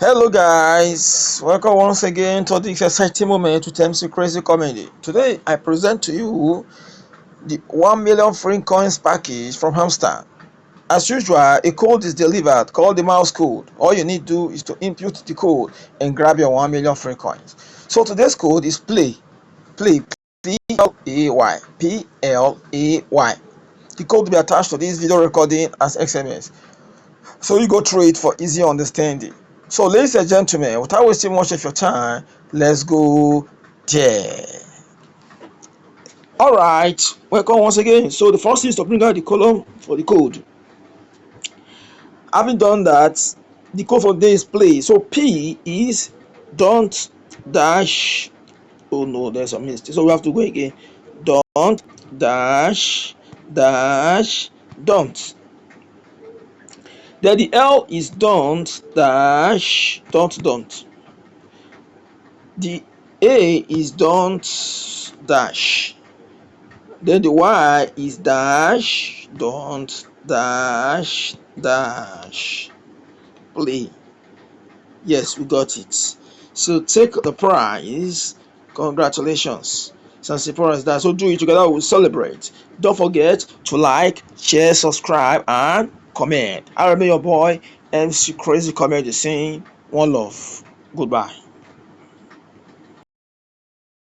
Hello guys, welcome once again to this exciting moment with MC Crazy Comedy. Today I present to you the 1 million free coins package from Hamster. As usual, a code is delivered called the mouse code. All you need to do is to input the code and grab your 1 million free coins. So today's code is play. Play, Play. The code will be attached to this video recording as SMS. So you go through it for easy understanding. So ladies and gentlemen, without wasting much of your time, let's go there. Alright, welcome once again. So the first thing is to bring out the column for the code. Having done that, the code for today is play. So P is don't dash. Oh no, there's a mistake. So we have to go again. Don't dash don't. Then the L is don't dash don't. The A is don't dash. Then the Y is dash don't dash. Play. Yes, we got it. So take the prize. Congratulations. Since the prize that, so do it together. We'll celebrate. Don't forget to like, share, subscribe, and comment. I remember your boy MC Crazy Comedy saying one love. Goodbye.